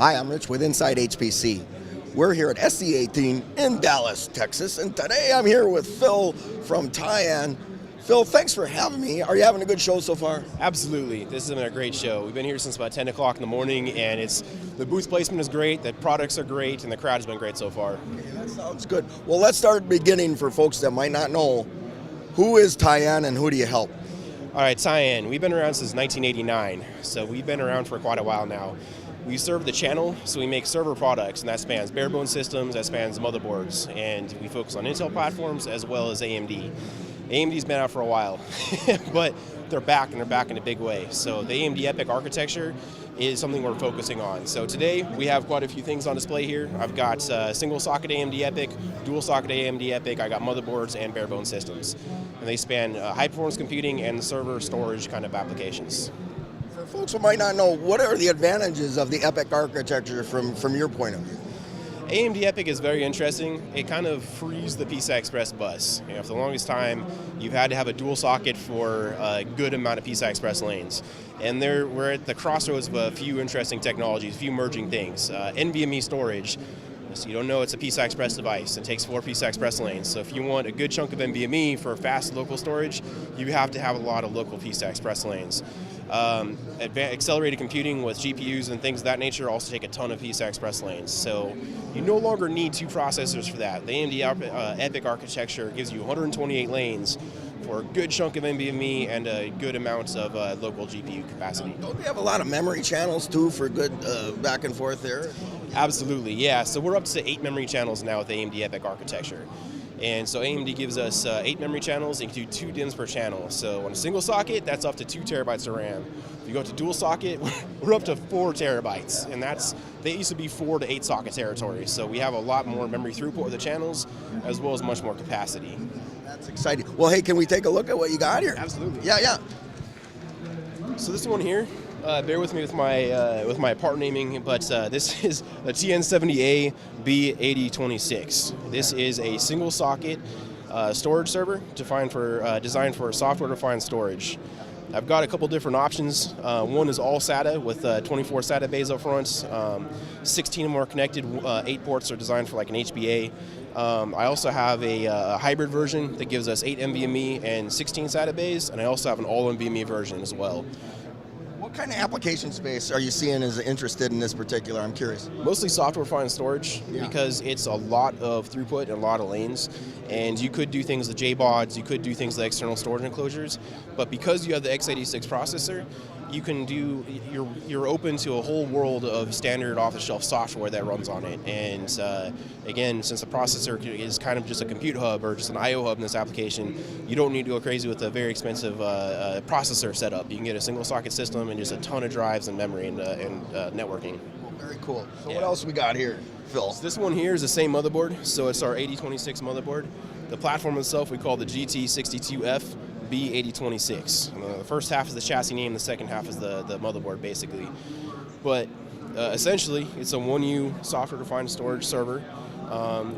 Hi, I'm Rich with Inside HPC. We're here at SC18 in Dallas, Texas, and today I'm here with Phil from Tyan. Phil, thanks for having me. Are you having a good show so far? Absolutely. This has been a great show. We've been here since about 10 o'clock in the morning, and the booth placement is great, the products are great, and the crowd has been great so far. Okay, that sounds good. Well, let's start at the beginning for folks that might not know. Who is Tyan and who do you help? All right, Tyan, we've been around since 1989, so we've been around for quite a while now. We serve the channel, so we make server products, and that spans bare bone systems, that spans motherboards, and we focus on Intel platforms as well as AMD. AMD's been out for a while, but they're back, and they're back in a big way. So the AMD Epoch architecture is something we're focusing on. So today we have quite a few things on display here. I've got single socket AMD Epoch, dual socket AMD Epoch, I got motherboards and bare bone systems. And they span high performance computing and server storage kind of applications. For folks who might not know, what are the advantages of the Epoch architecture from your point of view? AMD Epoch is very interesting. It kind of frees the PCI Express bus. For the longest time, you've had to have a dual socket for a good amount of PCI Express lanes. And we're at the crossroads of a few interesting technologies, a few merging things. NVMe storage. So you don't know it's a PCI Express device. It takes 4 PCI Express lanes. So if you want a good chunk of NVMe for fast local storage, you have to have a lot of local PCI Express lanes. Accelerated computing with GPUs and things of that nature also take a ton of PCI Express lanes. So you no longer need 2 processors for that. The AMD Epoch architecture gives you 128 lanes for a good chunk of NVMe and a good amount of local GPU capacity. Don't we have a lot of memory channels too for good back and forth there? Absolutely, yeah. So we're up to 8 memory channels now with the AMD Epoch architecture. And so AMD gives us 8 memory channels, and you can do 2 DIMMs per channel. So on a single socket, that's up to 2 terabytes of RAM. If you go to dual socket, we're up to 4 terabytes. And they used to be 4 to 8 socket territory. So we have a lot more memory throughput with the channels, as well as much more capacity. That's exciting. Well, hey, can we take a look at what you got here? Absolutely. Yeah. So this one here, bear with me with my part naming, but this is a Tyan B8026. This is a single socket storage server designed for software-defined storage. I've got a couple different options. One is all SATA with 24 SATA bays up front. 16 of them are connected. 8 ports are designed for like an HBA. I also have a hybrid version that gives us 8 NVMe and 16 SATA bays, and I also have an all NVMe version as well. What kind of application space are you seeing as interested in this particular? I'm curious. Mostly software-defined storage, because it's a lot of throughput and a lot of lanes, and you could do things with JBODs, you could do things like external storage enclosures, but because you have the x86 processor, you're open to a whole world of standard off-the-shelf software that runs on it. And again, since the processor is kind of just a compute hub or just an I/O hub in this application, you don't need to go crazy with a very expensive processor setup. You can get a single socket system and just a ton of drives and memory and networking. Well, very cool. So what else we got here, Phil? So this one here is the same motherboard. So it's our 8026 motherboard. The platform itself we call the GT62F. B8026. The first half is the chassis name, the second half is the motherboard, basically. But essentially, it's a 1U software-defined storage server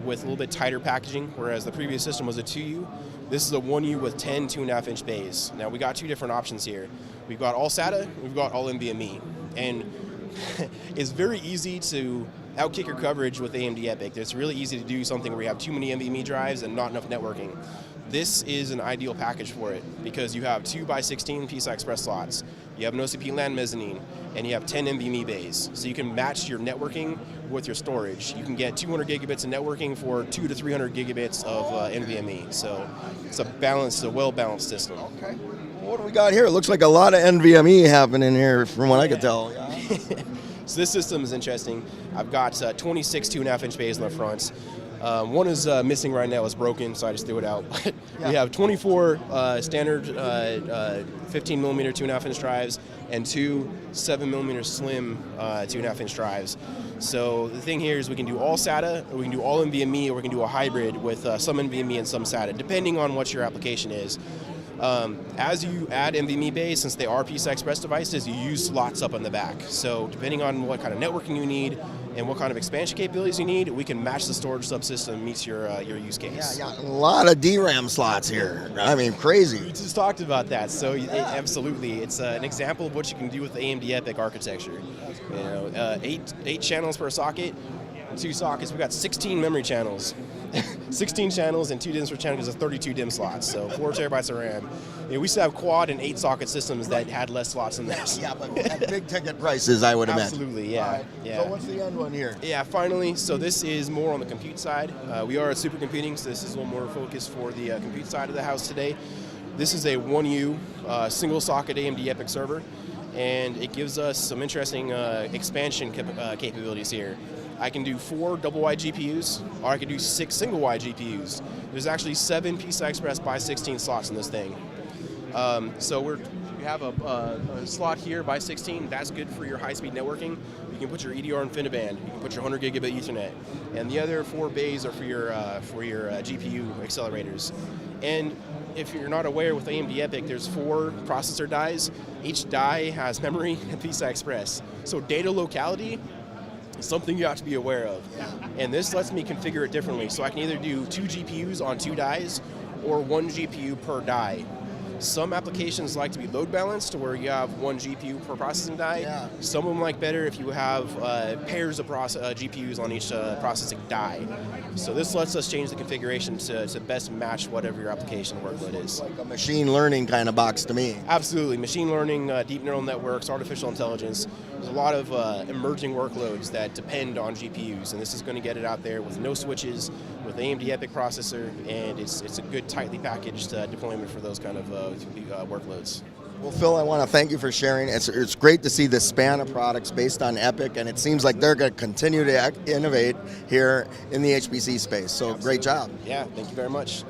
with a little bit tighter packaging, whereas the previous system was a 2U. This is a 1U with 10 2.5-inch bays. Now, we got 2 different options here. We've got all SATA, we've got all NVMe. And it's very easy to outkick your coverage with AMD Epoch. It's really easy to do something where you have too many NVMe drives and not enough networking. This is an ideal package for it because you have 2x16 PCI Express slots, you have an OCP LAN mezzanine, and you have 10 NVMe bays. So you can match your networking with your storage. You can get 200 gigabits of networking for 200 to 300 gigabits of NVMe. So it's a well-balanced system. Okay. Well, what do we got here? It looks like a lot of NVMe happening here from what I could tell. Yeah. So this system is interesting. I've got 26 2.5-inch bays in the front. One is missing right now, it's broken, so I just threw it out. But we have 24 standard 15mm 2.5-inch drives and 2 7mm slim 2.5-inch drives. So the thing here is we can do all SATA, or we can do all NVMe, or we can do a hybrid with some NVMe and some SATA, depending on what your application is. As you add NVMe bays, since they are PCI Express devices, you use slots up on the back. So depending on what kind of networking you need, and what kind of expansion capabilities you need, we can match the storage subsystem meets your use case. Yeah, a lot of DRAM slots here. I mean, crazy. We just talked about that, so absolutely, it's an example of what you can do with the AMD Epoch architecture. You know, eight channels per socket, 2 sockets. We've got 16 memory channels, 16 channels and 2 DIMMs per channel because of 32 DIMM slots. So 4 terabytes of RAM. You know, we used to have quad and 8 socket systems that had less slots than this. Yeah, but at big ticket prices, I would imagine. Absolutely, yeah. Yeah. So what's the end one here? Yeah, finally, so this is more on the compute side. We are at supercomputing, so this is a little more focused for the compute side of the house today. This is a 1U single socket AMD Epoch server, and it gives us some interesting expansion capabilities here. I can do 4 double-wide GPUs, or I can do 6 single-wide GPUs. There's actually 7 PCI Express by 16 slots in this thing. So we have a slot here by 16. That's good for your high-speed networking. You can put your EDR InfiniBand. You can put your 100 gigabit Ethernet, and the other 4 bays are for your GPU accelerators. And if you're not aware, with AMD Epoch, there's 4 processor dies. Each die has memory and PCI Express. So data locality is something you have to be aware of. And this lets me configure it differently. So I can either do 2 GPUs on 2 dies or 1 GPU per die. Some applications like to be load balanced, where you have 1 GPU per processing die. Yeah. Some of them like better if you have pairs of GPUs on each processing die. So this lets us change the configuration to best match whatever your application workload is. Like a machine learning kind of box to me. Absolutely. Machine learning, deep neural networks, artificial intelligence. There's a lot of emerging workloads that depend on GPUs, and this is going to get it out there with no switches, with AMD Epoch processor, and it's a good, tightly packaged deployment for those kind of workloads. Well, Phil, I want to thank you for sharing. It's great to see the span of products based on Epoch, and it seems like they're going to continue to innovate here in the HPC space. So Great job. Yeah, thank you very much.